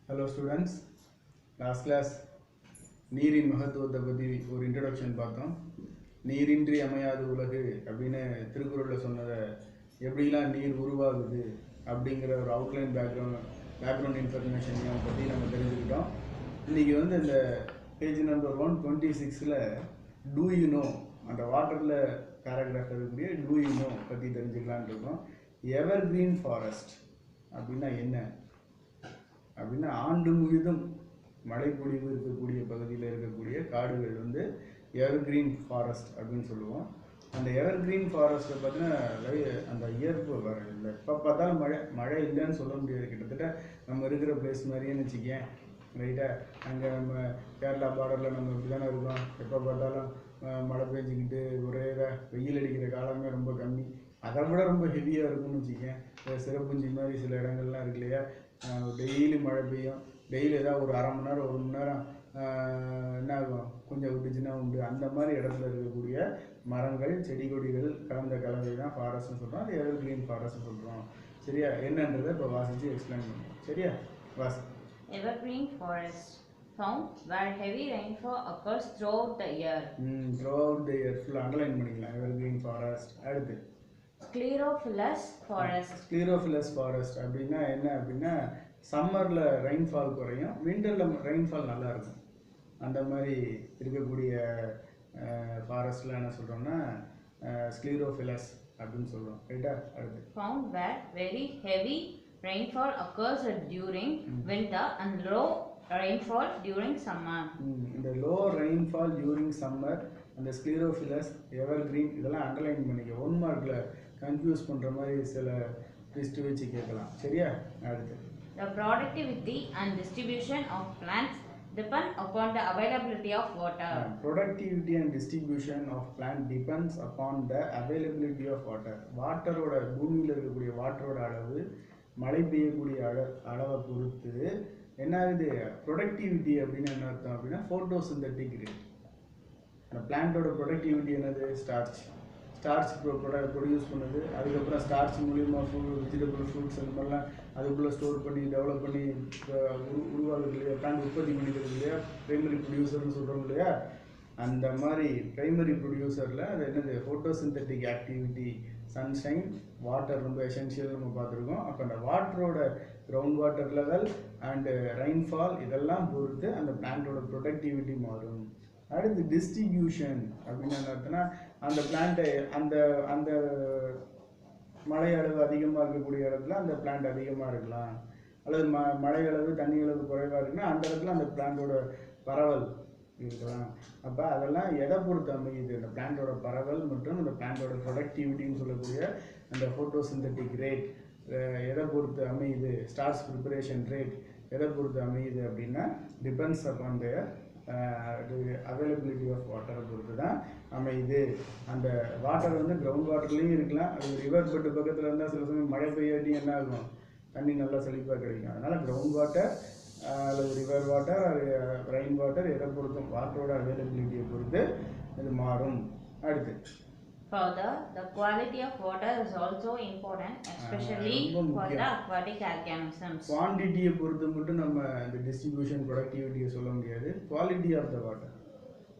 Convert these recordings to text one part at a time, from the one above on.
Hello students, last class நீரின் மகத்துவத்தை பற்றி ஒரு இன்ட்ரடக்ஷன் பார்த்தோம். நீரின்றி அமையாது உலகு அப்படின்னு திருக்குறளில் சொன்னதை எப்படிலாம் நீர் உருவாகுது அப்படிங்கிற ஒரு அவுட்லைன் பேக்ரவுண்ட் இன்ஃபர்மேஷனையும் பற்றி நம்ம தெரிஞ்சுக்கிட்டோம். இன்றைக்கி வந்து இந்த page number 126 do you know அந்த வாட்டரில் பேராகிராஃப் இருக்கக்கூடிய டூ யூ நோ பற்றி தெரிஞ்சுக்கலான் இருக்கோம். எவர் கிரீன் ஃபாரஸ்ட் அப்படின்னா என்ன அப்படின்னா ஆண்டு முழுதும் மழைப்பொழிவு இருக்கக்கூடிய பகுதியில் இருக்கக்கூடிய காடுகள் வந்து எவர்கிரீன் ஃபாரஸ்ட் அப்படின்னு சொல்லுவோம். அந்த எவர்கிரீன் ஃபாரஸ்ட்டை பார்த்தீங்கன்னா அந்த இயற்பு வர இல்லை, எப்போ பார்த்தாலும் மழை இல்லைன்னு சொல்ல முடியாது. கிட்டத்தட்ட நம்ம இருக்கிற பிளேஸ் மாதிரியே வச்சுக்கேன், ரைட்டாக. அங்கே நம்ம கேரளா பார்டரில் நம்ம இப்படி தானே இருக்கோம், எப்போ பார்த்தாலும் மழை பெஞ்சிக்கிட்டு ஒரே வெயில் அடிக்கிற காலமே ரொம்ப கம்மி. அதை விட ரொம்ப ஹெவியாக இருக்கும்னு வச்சுக்கேன். சிறப்புஞ்சி மாதிரி சில இடங்கள்லாம் இருக்கு இல்லையா, டெய்லி மழை பெய்யும். டெய்லி ஏதாவது ஒரு அரை மணி நேரம் 1 மணி நேரம் என்ன ஆகும், கொஞ்சம் விட்டுச்சுன்னா உண்டு. அந்த மாதிரி இடத்துல இருக்கக்கூடிய மரங்கள் செடி கொடிகள் கலந்த கலவை தான் ஃபாரஸ்ட்னு சொல்கிறோம். அது எவர் கிரீன் ஃபாரஸ்ட்னு சொல்கிறோம். சரியா, என்னன்றதை இப்போ வாசித்து எக்ஸ்பிளைன் பண்ணுவோம். சரியா, வாசி. Evergreen forest found where heavy rainfall occurs throughout the year. Throughout the year full underline பண்ணிக்கலாம். Evergreen forest. அடுத்து Sclerophyllous forest. Sclerophyllous forest அப்படின்னா என்ன அப்படின்னா சம்மரில் ரெயின்ஃபால் குறையும், விண்டரில் ரெயின்ஃபால் நல்லா இருக்கும். அந்த மாதிரி இருக்கக்கூடிய ஃபாரஸ்ட்டில் என்ன சொல்கிறோம்னா ஸ்க்ளீரோஃபிலஸ் அப்படின்னு சொல்கிறோம். ரைட்டா, அடுத்து Found where very heavy rainfall occurs during winter and low rainfall during summer. இந்த லோ ரெயின்ஃபால் டியூரிங் சம்மர், அந்த ஸ்க்ளீரோஃபிலஸ், எவர்கிரீன் இதெல்லாம் அண்டர்லைன் பண்ணிக்க. 1 மார்க்கில் கன்ஃபியூஸ் பண்ணுற மாதிரி சில லிஸ்ட் வச்சு கேட்கலாம். சரியா, அடுத்து The productivity and distribution of plants depend upon the availability of water. Productivity and distribution of plant depends upon the availability of water. வாட்டரோட பூமியில் இருக்கக்கூடிய வாட்டரோட அளவு மழை பெய்யக்கூடிய அளவை பொறுத்து என்ன ஆகுது. ப்ரொடக்டிவிட்டி அப்படின்னு என்ன அர்த்தம் அப்படின்னா ஃபோட்டோசிந்தட்டிக் ரேட். அந்த பிளான்ட்டோட ப்ரொடக்டிவிட்டி என்னது, ஸ்டார்ச் ப்ரொடியூஸ் பண்ணுது. அதுக்கப்புறம் ஸ்டார்ச் மூலிமா வெஜிடபிள் ஃப்ரூட்ஸ் அந்த மாதிரிலாம் அதுக்குள்ளே ஸ்டோர் பண்ணி டெவலப் பண்ணி உருவாகுது இல்லையா, பிளான்ட் உற்பத்தி பண்ணிக்கிறது இல்லையா, ப்ரைமரி ப்ரொடியூசர்னு சொல்கிறோம் இல்லையா. அந்த மாதிரி ப்ரைமரி ப்ரொடியூசரில் அது என்னது ஃபோட்டோசிந்தட்டிக் ஆக்டிவிட்டி, சன்ஷைன், வாட்டர் ரொம்ப எசென்ஷியல் நம்ம பார்த்துருக்கோம். அப்போ அந்த வாட்டரோட ground water level and rainfall இதெல்லாம் பொறுத்து அந்த பிளான்ட்டோட ப்ரொடக்டிவிட்டி மாறும். அடுத்து டிஸ்ட்ரிபியூஷன் அப்படின்னு என்ன அர்த்தம்னா அந்த பிளான்ட்டை அந்த அந்த மழை அளவு அதிகமாக இருக்கக்கூடிய இடத்துல அந்த பிளான்ட் அதிகமாக இருக்கலாம், அல்லது மழை அளவு தண்ணி அளவு குறைவாக இருக்குன்னா அந்த இடத்துல அந்த பிளான்ட்டோட பரவல் இருக்கலாம். அப்போ அதெல்லாம் எதை பொறுத்து அமையுது, அந்த பிளான்ட்டோட பரவல் மற்றும் அந்த பிளான்ட்டோட ப்ரொடக்டிவிட்டின்னு சொல்லக்கூடிய அந்த ஃபோட்டோசிந்தட்டிக் ரேட் எதை பொறுத்து அமையுது, ஸ்டார்ச் ப்ரிப்பரேஷன் ரேட் எதை பொறுத்து அமையுது அப்படின்னா depends upon the availability of வாட்டரை பொறுத்து தான் அமையுது. அந்த வாட்டர் வந்து கிரவுண்ட் வாட்டர்லேயும் இருக்கலாம், அது ரிவர் பெட்டு பக்கத்தில் இருந்தால் சில சமயம் மழை பெய்யாட்டி என்ன ஆகும், தண்ணி நல்லா செழிப்பாக கிடைக்கும். அதனால் கிரவுண்ட் வாட்டர் அல்லது ரிவர் வாட்டர் ரெயின் வாட்டர் எதை பொறுத்தும் வாட்டரோட அவைலபிலிட்டியை பொறுத்து இது மாறும். அடுத்து Further, the quality of water is also important, especially for the aquatic organisms. குவான்டிட்டியை பொறுத்து மட்டும் நம்ம இந்த டிஸ்ட்ரிபியூஷன் ப்ரொடக்டிவிட்டியை சொல்ல முடியாது. குவாலிட்டி ஆஃப் த வாட்டர்,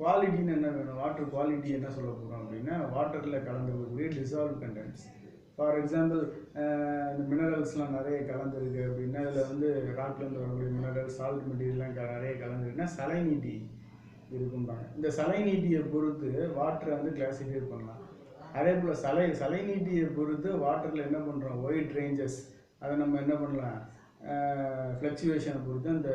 குவாலிட்டின்னு என்ன வேணும், வாட்டர் குவாலிட்டி என்ன சொல்ல போகிறோம் அப்படின்னா வாட்டரில் கலந்துருக்கக்கூடிய டிசால்வ் கண்டென்ட்ஸ். ஃபார் எக்ஸாம்பிள் இந்த மினரல்ஸ்லாம் நிறைய கலந்துருக்கு அப்படின்னா அதில் வந்து ராக்லேருந்து வரக்கூடிய மினரல்ஸ், சால்ட் மெட்டீரியல்லாம் நிறைய கலந்துருக்குன்னா சலைனிட்டி இருக்கும்பாங்க. இந்த சலைனிட்டியை பொறுத்து வாட்டரை வந்து கிளாசிஃபை பண்ணலாம். அதே போல் சலைனிட்டியை பொறுத்து வாட்டரில் என்ன பண்ணுறோம், ஒயிட் ரேஞ்சஸ் அதை நம்ம என்ன பண்ணலாம், ஃப்ளக்சுவேஷனை பொறுத்து அந்த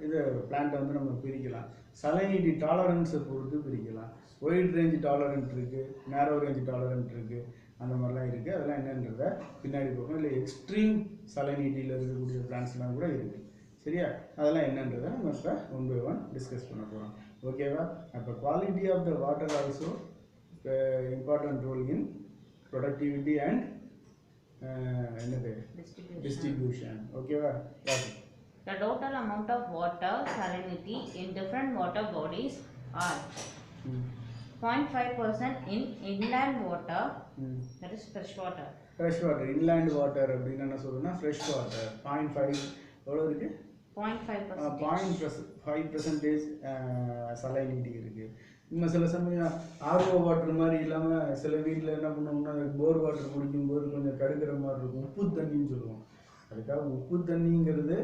இது பிளான்ட்டை வந்து நம்ம பிரிக்கலாம். சலைனிட்டி டாலரன்ஸை பொறுத்து பிரிக்கலாம். ஒயிட் ரேஞ்ச் டாலரண்ட் இருக்குது, நேரோ ரேஞ்ச் டாலரண்ட் இருக்குது, அந்த மாதிரிலாம் இருக்குது. அதெல்லாம் என்னன்றதை பின்னாடி போகும். இல்லை எக்ஸ்ட்ரீம் சலைனிட்டியில் இருக்கக்கூடிய பிளான்ட்ஸ்லாம் கூட இருக்குது. சரியா, அதெல்லாம் என்னன்றதை நம்ம இப்போ 1 by 1 டிஸ்கஸ் பண்ண போகிறோம். ஓகேவா. அப்போ quality of the water also important role in productivity and என்னது டிஸ்ட்ரிபியூஷன். ஓகேவா. The total amount of water salinity in different water bodies are 0.5% in inland water, that is fresh water, fresh water inland water அப்படின்னு என்ன சொல்லுன்னா fresh water 0.5 எவ்வளோ இருக்குது 0.5%. 0.5% salinity இருக்குது. இன்னும் சில சமயம் ஆர்ஓ வாட்டர் மாதிரி இல்லாமல் சில வீட்டில் என்ன பண்ணுவோம்னா போர் வாட்டர் குடிக்கும்போது கொஞ்சம் கடுக்கிற மாதிரி இருக்கும், உப்பு தண்ணின்னு சொல்லுவோம். அதுக்காக உப்பு தண்ணிங்கிறது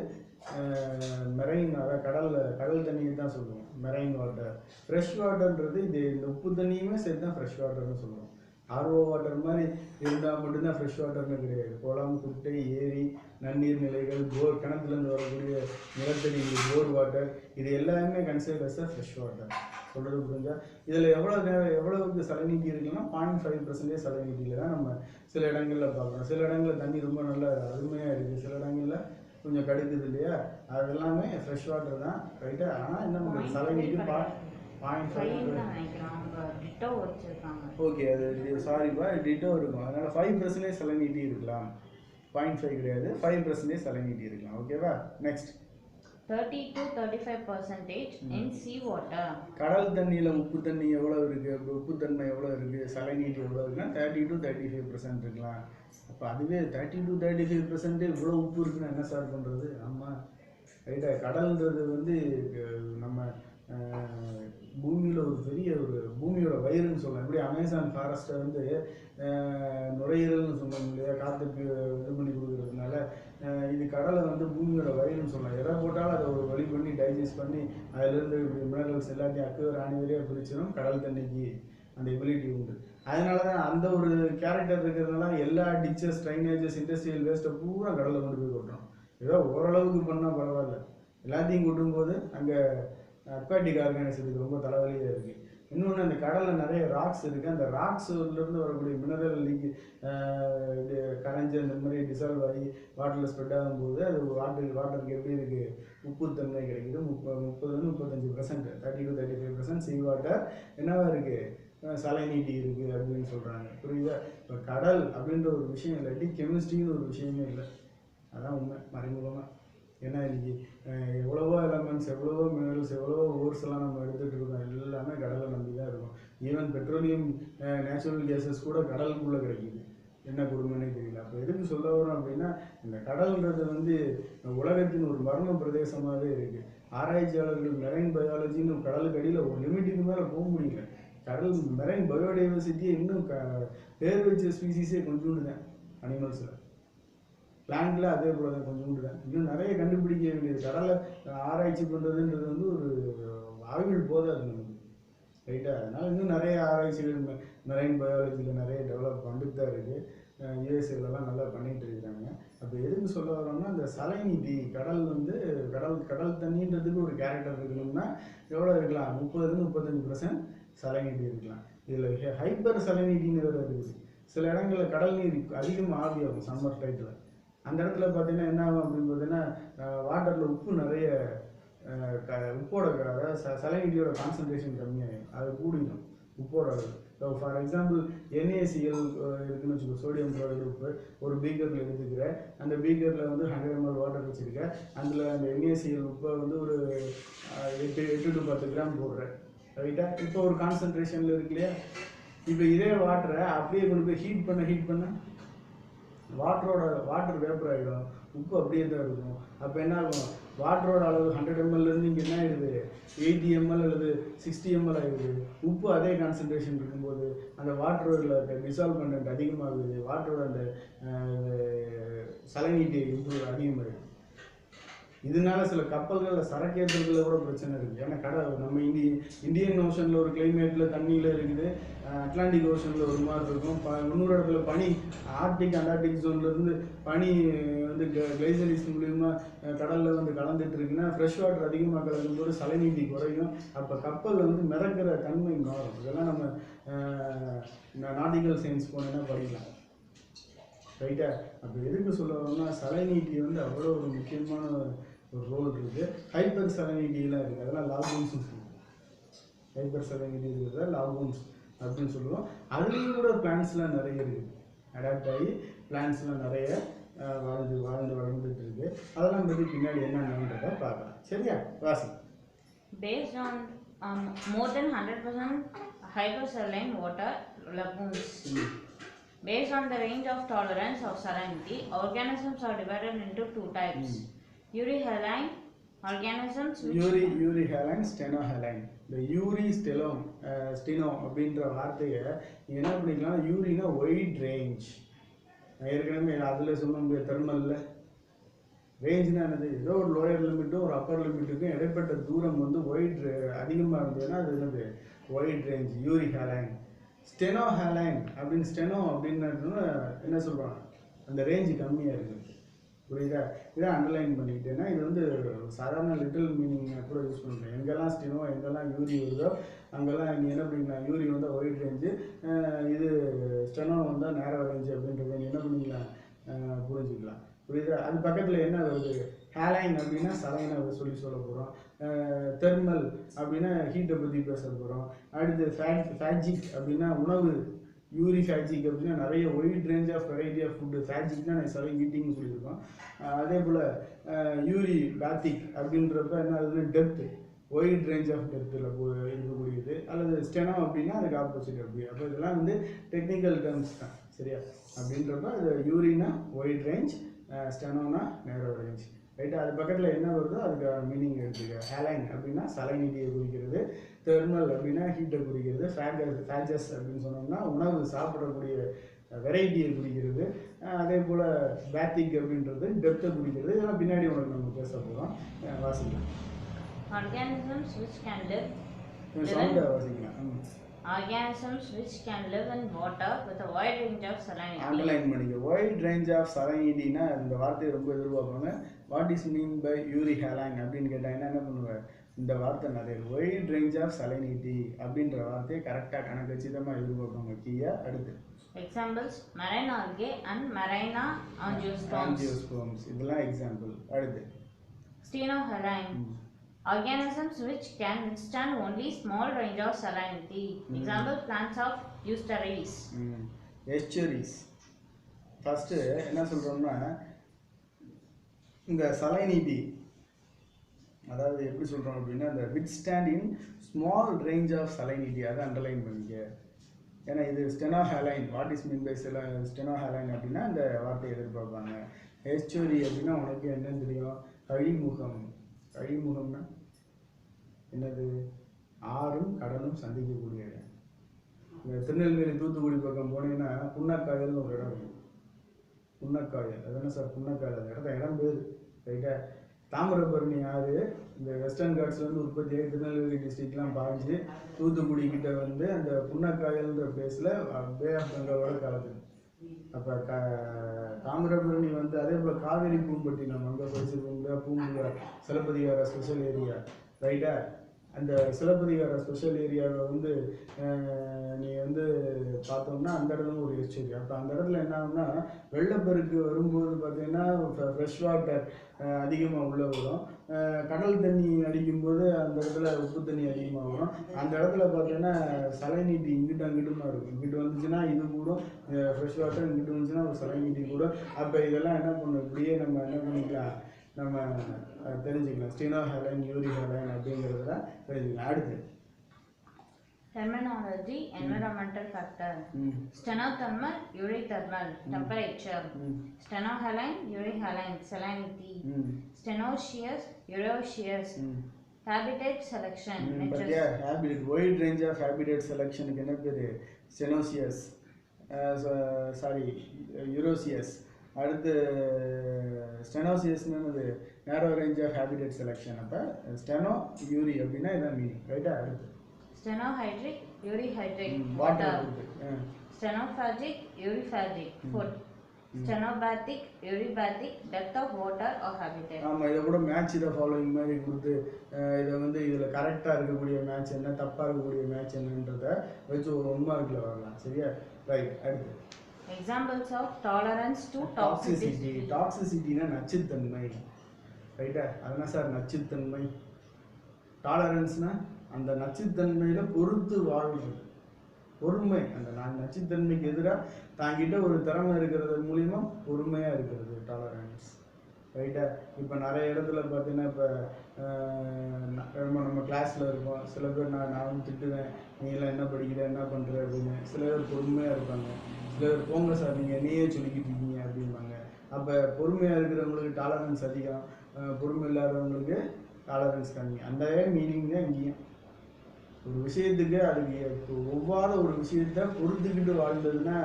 மெரைன், அதாவது கடல் தண்ணியை தான் சொல்லுவோம் மெரைன் வாட்டர். ஃப்ரெஷ் வாட்டர்ன்றது இந்த உப்பு தண்ணியுமே சேர்த்து தான் ஃப்ரெஷ் வாட்டர்னு சொல்லுவோம். ஆர்ஓ வாட்டர் மாதிரி இருந்தால் மட்டும்தான் ஃப்ரெஷ் வாட்டர்னு கிடையாது. குளம், குட்டை, ஏரி, நன்னீர் நிலைகள், போர், கிணத்துலேருந்து வரக்கூடிய நிலத்தடி போர் வாட்டர், இது எல்லாமே கன்சிடர்ஸ் தான் ஃப்ரெஷ் வாட்டர். சொல்கிறது புரிஞ்சா? இதில் எவ்வளவுக்கு சலைனிட்டி இருக்குன்னா 0.5% சலைனிட்டியில் தான் நம்ம சில இடங்களில் பார்க்குறோம். சில இடங்களில் தண்ணி ரொம்ப நல்லா அருமையாக இருக்குது, சில இடங்களில் கொஞ்சம் கடுக்குது இல்லையா, அது எல்லாமே ஃப்ரெஷ் வாட்டர் தான், ரைட்டா? ஆனால் என்ன பண்ணுறது, சலைனிட்டி 0.5. ஓகே, அது சாரிப்பா, டிட்டோ இருக்கும். அதனால் 5% சலைனிட்டி இருக்கலாம், 0.5 கிடையாது, 5% சலைனிட்டி இருக்கலாம். ஓகேவா? Next 30 to 35% in sea water. கடல் தண்ணியில் உப்பு தண்ணி எவ்வளோ இருக்குது, உப்புத்தன்மை எவ்வளோ இருக்குது, சலைனிட்டி எவ்வளோ இருக்குன்னா 30 to 35% இருக்கலாம். அப்போ அதுவே 30 to 35% இவ்வளோ உப்பு இருக்குன்னா என்ன சார் பண்ணுறது? ஆமாம், ரைட்டா? கடல்ன்றது வந்து நம்ம பூமியில் ஒரு பெரிய பூமியோட வயிறுன்னு சொல்லலாம். எப்படி அமேசான் ஃபாரஸ்ட்டை வந்து நுரையீரல்னு சொன்னோம் இல்லையா, காற்றுக்கு இது பண்ணி கொடுக்குறதுனால, இது கடலை வந்து பூமியோட வயிறுன்னு சொல்லலாம். எதை போட்டாலும் அதை ஒரு வழி பண்ணி டைஜஸ்ட் பண்ணி அதிலேருந்து மினரல்ஸ் எல்லாத்தையும் அக்குவர் அணிவரையாக பிரிச்சிடும். கடல் தண்ணிக்கு அந்த எபிலிட்டி உண்டு. அதனால தான் அந்த ஒரு கேரக்டர் இருக்கிறதுனால எல்லா டிச்சஸ், ட்ரைனேஜஸ், இண்டஸ்ட்ரியல் வேஸ்ட்டை பூரா கடலில் கொண்டு போய் கொட்டுறோம். ஏதோ ஓரளவுக்கு பண்ணால் பரவாயில்ல, எல்லாத்தையும் கொட்டும்போது அங்கே அக்வாட்டிக் ஆர்கானிசத்துக்கு ரொம்ப தலைவலியாக இருக்குது. இன்னொன்று, அந்த கடலில் நிறைய ராக்ஸ் இருக்குது. அந்த ராக்ஸ்லேருந்து வரக்கூடிய மினரல் இது கரைஞ்சி அந்த மாதிரி டிசால்வ் ஆகி வாட்டரில் ஸ்ப்ரெட் ஆகும்போது அது வாட்டருக்கு எப்படி இருக்குது, உப்புத்தன்மை கிடைக்குது. 30-35%, 30 to 35% சீ வாட்டர் என்னவா இருக்குது, சலைனிட்டி இருக்குது அப்படின்னு சொல்கிறாங்க. புரியுதா? இப்போ கடல் அப்படின்ற ஒரு விஷயம் இல்லாட்டி கெமிஸ்ட்ரின்னு ஒரு விஷயமே இல்லை. அதான் உண்மை, மறைமுகமாக. ஏன்னா இன்றைக்கி எவ்வளவோ எலமெண்ட்ஸ், எவ்வளவோ மினரல்ஸ், எவ்வளவோ ஓர்ஸ் எல்லாம் நம்ம எடுத்துகிட்டு இருக்கோம், எல்லாமே கடலை நம்பி தான் இருக்கும். ஈவன் பெட்ரோலியம், நேச்சுரல் கேஸஸ் கூட கடலுக்குள்ளே கிடைக்கிது. என்ன கொடுமைன்னே தெரியல. அப்போ எதுக்கு சொல்ல வரோம் அப்படின்னா, இந்த கடல்ன்றது வந்து உலகத்தின் ஒரு மர்ம பிரதேசமாகவே இருக்குது. ஆராய்ச்சியாளர்கள் மெரைன் பயாலஜின்னு கடலுக்கு அடியில் ஒரு லிமிட்டுக்கு மேலே போக முடியல. கடல் மெரைன் பயோடைவர்சிட்டியை இன்னும் பேர் வச்ச ஸ்பீசிஸே கொஞ்சோண்டு தான் அனிமல்ஸில். பிளான்ட்ல அதே போல தான் கொஞ்சோண்டு தான். இன்னும் நிறைய கண்டுபிடிக்க வேண்டியது. கடலை ஆராய்ச்சி பண்ணுறதுன்றது வந்து ஒரு ஆய்வில் போதாது நமக்கு, ரைட்டா? அதனால் இன்னும் நிறைய ஆராய்ச்சிகள் மெரைன் பயாலஜியில் நிறைய டெவலப் பண்ணிட்டு தான் இருக்குது. யூஎஸ்ஏலலாம் நல்லா பண்ணிகிட்டு இருக்கிறாங்க. அப்போ எதுக்கு சொல்ல வரோம்னா, இந்த சலைனிட்டி, கடல் வந்து கடல் தண்ணின்றதுக்கு ஒரு கேரக்டர் இருக்கணும்னா எவ்வளோ இருக்கலாம், 30-35% சலைனிட்டி இருக்கலாம். இதில் ஹைப்பர் சலைனிட்டின்னு வேறு இருக்குது. சில இடங்களில் கடல் நீர் அதிகமாக ஆவியாகும் சம்மர் டைத்தில். அந்த இடத்துல பார்த்தீங்கன்னா என்ன ஆகும் அப்படின்னு பார்த்தீங்கன்னா, வாட்டரில் உப்பு நிறைய உப்போட சலைனிட்டியோட கான்சன்ட்ரேஷன் கம்மியாகும், அது கூடிடும் உப்போட அளவு. ஸோ ஃபார் எக்ஸாம்பிள் NaCl இருக்குன்னு வச்சுக்கோ, சோடியம் குளோரைடு உப்பு ஒரு பீக்கரில் எடுத்துக்கிறேன். அந்த பீக்கரில் வந்து 100 ml வாட்டர் வச்சுருக்கேன். அதில் அந்த NaCl உப்பை வந்து ஒரு 8 to 10 கிராம் போடுறேன், ரைட்டா? இப்போ ஒரு கான்சன்ட்ரேஷனில் இருக்கு இல்லையா? இப்போ இதே வாட்டரை அப்படியே கொண்டு போய் ஹீட் பண்ண வாட்டர் வேப்பர் ஆகிடும், உப்பு அப்படியே தான் இருக்கும். அப்போ என்ன ஆகும், வாட்டரோட அளவு 100 ml இங்கே என்ன ஆகிடுது, 80 ml அல்லது 60 ml ஆகிடுது. உப்பு அதே கான்சன்ட்ரேஷன் இருக்கும்போது அந்த வாட்டரோட டிசால்வ் கண்டென்ட் அதிகமாகுது, வாட்டரோட அந்த சலைனிட்டி அதிகமாகிடுது. இதனால சில கப்பல்களில் சரக்கேற்றுறதுல கூட பிரச்சனை இருக்குது. ஏன்னா நம்ம இந்தியன் ஓஷனில் ஒரு கிளைமேட்டில் தண்ணியில் இருக்குது, அட்லாண்டிக் ஓஷனில் ஒரு மாதிரி இருக்கும். இன்னொரு இடத்துல பனி, ஆர்டிக் அண்டார்டிக் ஜோன்லேருந்து பனி வந்து கிளைசரிஸ் மூலிமா கடலில் வந்து கலந்துட்டு இருக்குன்னா ஃப்ரெஷ் வாட்டர் அதிகமாக கலக்கும்போது சலைனிட்டி குறையும். அப்போ கப்பல் வந்து மிதக்கிற தன்மை மாறும். இதெல்லாம் நம்ம நாட்டிக்கல் சயின்ஸ் போனோன்னா படிக்கலாம், ரைட்டா? அப்போ எதுக்கு சொல்ல வரோம்னா, சலைனிட்டி வந்து அவ்வளோ ஒரு முக்கியமான ஒரு ரோல் இருக்குது. ஹைப்பர் சலைனிட்டிலாம் இருக்குது, அதெல்லாம் லாகூன்ஸ் சொல்லுவோம். ஹைப்பர் சலைனிட்டி இருக்கிறத லாகூன்ஸ் அப்படின்னு சொல்லுவோம். அதுலேயும் கூட பிளான்ஸ்லாம் நிறைய இருக்குது, அடாப்ட் ஆகி பிளான்ஸ்லாம் நிறைய வளர்ந்துட்டு இருக்கு. அதெல்லாம் பற்றி பின்னாடி என்னன்றதை பார்க்கலாம். சரியா? வாசி. Based on more than 100% hypersaline water lagoons. Based on the range of tolerance of salinity, organisms are divided into two types. Euryhaline organisms which யூரிஹாலைன் ஸ்டெனோஹாலைன். இந்த ஸ்டெனோ அப்படின்ற வார்த்தையை நீங்கள் என்ன பண்ணிக்கலாம், யூரினா ஒயிட் ரேஞ்ச். நான் ஏற்கனவே அதில் சொன்ன முடியாது தெர்மலில் ரேஞ்சுனா என்னது, ஏதோ ஒரு லோயர் லிமிட்டும் ஒரு அப்பர் லிமிட்டுக்கும் இடைப்பட்ட தூரம் வந்து ஒயிட் அதிகமாக இருந்ததுன்னா அது என்னது ஒயிட் ரேஞ்ச் யூரிஹாலைன். ஸ்டெனோஹாலைன் அப்படின்னு ஸ்டெனோ அப்படின்னு என்ன சொல்கிறாங்க, அந்த ரேஞ்சு கம்மியாக இருக்குது. புரியுதா? இதை அண்டர்லைன் பண்ணிக்கிட்டேன்னா இது வந்து சாதாரண லிட்டில் மீனிங் கூட யூஸ் பண்ணுறேன். எங்கெல்லாம் ஸ்டெனோ எங்கெல்லாம் யூரி வருதோ அங்கெல்லாம் நீங்கள் என்ன பண்ணிக்கலாம், யூரி வந்தால் ஒயிட் ரேஞ்சு, இது ஸ்டெனோ வந்தால் நேரோ ரேஞ்சு அப்படின்றத நீங்கள் என்ன பண்ணிக்கலாம் புரிஞ்சுக்கலாம். புரியுதா? அது பக்கத்தில் என்ன வருது, ஹேலைன் அப்படின்னா சலைனை சொல்ல போகிறோம். தெர்மல் அப்படின்னா ஹீட்டை பற்றி பேச போகிறோம். அடுத்து ஃபேஜிக் அப்படின்னா உணவு. யூரிஃபேஜிக் அப்படின்னா நிறைய wide range of variety of food. ஃபேஜிக்னா நான் சில ஈட்டிங்னு சொல்லியிருக்கோம். அதே போல் யூரி பேத்திக் அப்படின்றப்ப என்ன ஆகுதுன்னா டெப்த்து, ஒயிட் ரேஞ்ச் ஆஃப் டெப்த்தில் இருக்கக்கூடியது. அல்லது ஸ்டெனோ அப்படின்னா அதுக்கு ஆப்போசிட் அப்படி. அப்போ இதெல்லாம் வந்து டெக்னிக்கல் டேர்ம்ஸ் தான், சரியா? அப்படின்றப்ப அது யூரினா ஒயிட் ரேஞ்ச், ஸ்டெனோனா நேரோ ரேஞ்ச், ரைட்டா? அது பக்கத்தில் என்ன வருதோ அதுக்கு மீனிங் எடுத்துக்க. ஹேலைன் அப்படின்னா சலைனிட்டியை குறிக்கிறது. தெர்மல் அப்படின்னா ஹீட்டை குறிக்கிறது. ஃபேஜஸ் அப்படின்னு சொன்னோம்னா உணவு சாப்பிடக்கூடிய வெரைட்டியை குறிக்கிறது. அதே போல் பேத்திக் அப்படின்றது டெப்த்தை குறிக்கிறது. இதெல்லாம் பின்னாடி உனக்கு நம்ம பேச போகிறோம், வாசிக்கலாம். organisms which can live வாசிக்கலாம். organisms which can live in water with a wide range of salinity. Underline பண்ணிக்க. வைட் ரேஞ்ச் ஆஃப் சலைனிட்டினா இந்த வார்த்தையை ரொம்ப எதிர்பார்ப்பாங்க. வாட் இஸ் மீன் பை யூரிஹாலைன் அப்படின்னு கேட்டாங்கன்னா என்ன பண்ணுவேன், இந்த வார்த்தை நிறைய வைட் ரேஞ்ச் ஆஃப் சலைனிட்டி அப்படின்ற வார்த்தையை கரெக்டாக கணக்கு வச்சுதமாக எதிர்பார்ப்பாங்க. கீழே அடுத்து examples marine algae and marina angiosperms. இதெல்லாம் எக்ஸாம்பிள். அடுத்து stenohaline organisms which can withstand only small range of salinity. Example plants of estuaries. Estuaries. First என்ன சொல்கிறோம்னா இந்த சலைனிட்டி அதாவது எப்படி சொல்கிறோம் அப்படின்னா இந்த withstand in small range of salinity, அதை அண்டர்லைன் பண்ணிக்க. ஏன்னா இது stenohaline. What is mean by stenohaline அப்படின்னா இந்த வார்த்தையை எதிர்பார்ப்பாங்க. எஸ்சுரி அப்படின்னா உனக்கு என்னன்னு தெரியும், கழிமுகம். கழிமுகம்னா என்னது, ஆறும் கடலும் சந்திக்கக்கூடிய இடம். இந்த திருநெல்வேலி தூத்துக்குடி பக்கம் போனீங்கன்னா புன்னக்காயல்னு ஒரு இடம் இருக்கும். புன்னக்காயல் அது என்ன சார் புன்னக்காயல், அந்த இடத்த இடம் பேர், ரைட்டா? தாமிரபரணி ஆறு இந்த வெஸ்டர்ன் காட்ஸ்லேருந்து உற்பத்தி ஆகி திருநெல்வேலி டிஸ்ட்ரிக்ட்லாம் பாய்ஞ்சு தூத்துக்குடி கிட்ட வந்து அந்த புன்னக்காயல்ன்ற பிளேஸில் பே ஆஃப் பெங்காலோட கலக்குது. அப்போ தாமிரபரணி வந்து அதே போல் காவேரி பூம்பட்டினம் அங்கே படிச்சிருக்கோங்க. பூம்புகார் சிலப்பதிகார ஸ்பெஷல் ஏரியா, ரைட்டா? அந்த சிலப்பதிகார ஸ்பெஷல் ஏரியாவை வந்து நீ வந்து பார்த்தோம்னா அந்த இடத்துல ஒரு எஸ்டேரி. அப்போ அந்த இடத்துல என்ன ஆகும்னா வெள்ளப்பெருக்கு வரும்போது பார்த்தீங்கன்னா ஃப்ரெஷ் வாட்டர் அதிகமாக உள்ளே வரும். கடல் தண்ணி அடிக்கும்போது அந்த இடத்துல உப்பு தண்ணி அதிகமாக வரும். அந்த இடத்துல பார்த்தீங்கன்னா சலைனிட்டி இங்கிட்டு அங்கிட்டுமா இருக்கும். இங்கிட்டு வந்துச்சுன்னா இது கூடும், ஃப்ரெஷ் வாட்டர் இங்கிட்டு வந்துச்சுன்னா ஒரு சலைனிட்டி கூடும். அப்போ இதெல்லாம் என்ன பண்ணும், இப்படியே நம்ம என்ன பண்ணிக்கலாம், நம்ம தெரிஞ்சுக்கலாம். ஸ்டெனோஹாலைன் யூரிஹாலைன் அப்படிங்கிறத தெரிஞ்சுக்கலாம். அடுத்து terminology, environmental factor. Stenothermal, eurythermal, temperature. Stenohaline, euryhaline, salinity. Stenoceous, euroceous. Habitat selection. Habitat, wide range of habitat selection க்கு என்ன பேரு, ஸ்டெனோசியஸ், யூரோசியஸ். அடுத்து ஸ்டெனோசியஸ்னு நேரோ ரேஞ்ச் ஆஃப் ஹேபிடேட் செலெக்ஷன். அப்போ ஸ்டெனோ யூரி அப்படின்னா இதான் மீனிங், ரைட்டா? அடுத்து stenohydric, euryhydric, water. Stenophagic, euryphagic, food. Stenobathic, eurybathic, depth of water or habitat. ஆமாம், இதை கூட மேட்ச் இதை ஃபாலோயிங் மாதிரி கொடுத்து இதை வந்து இதில் கரெக்டாக இருக்கக்கூடிய மேட்ச் என்ன, தப்பாக இருக்கக்கூடிய மேட்ச் என்னன்றதை வச்சு ஒரு 1 மார்க்கில் வரலாம், சரியா? ரைட். அடுத்து Examples of tolerance to toxicity. டாக்ஸிசிட்டினா நச்சுத்தன்மை, ரைட்டா? அதனால் சார் நச்சுத்தன்மை. டாலரன்ஸ்னா அந்த நச்சுத்தன்மையில் பொறுத்து வாழ்றது, பொறுமை. அந்த நச்சுத்தன்மைக்கு எதிராக தாங்கிட்ட ஒரு திறமை இருக்கிறது மூலிமா பொறுமையாக இருக்கிறது டாலரன்ஸ், ரைட்டா? இப்போ நிறைய இடத்துல பார்த்தீங்கன்னா இப்போ நம்ம கிளாஸில் இருக்கோம், சில பேர் நான் வந்து திட்டுவேன், நீங்களாம் என்ன படிக்கிற என்ன பண்ணுற அப்படின்னு. சில பேர் பொறுமையாக இருப்பாங்க, சிலர் போங்க சார் நீங்கள் என்னையே சொல்லிக்கிட்டு இருக்கீங்க அப்படிம்பாங்க. அப்போ பொறுமையாக இருக்கிறவங்களுக்கு டாலரன்ஸ் அதிகம், பொறுமை இல்லாதவங்களுக்கு டாலரன்ஸ் கம்மி. அந்த மீனிங் தான் இங்கேயும். ஒரு விஷயத்துக்கு அதுக்கு ஒவ்வாத ஒரு விஷயத்த பொறுத்துக்கிட்டு வாழ்ந்ததுன்னா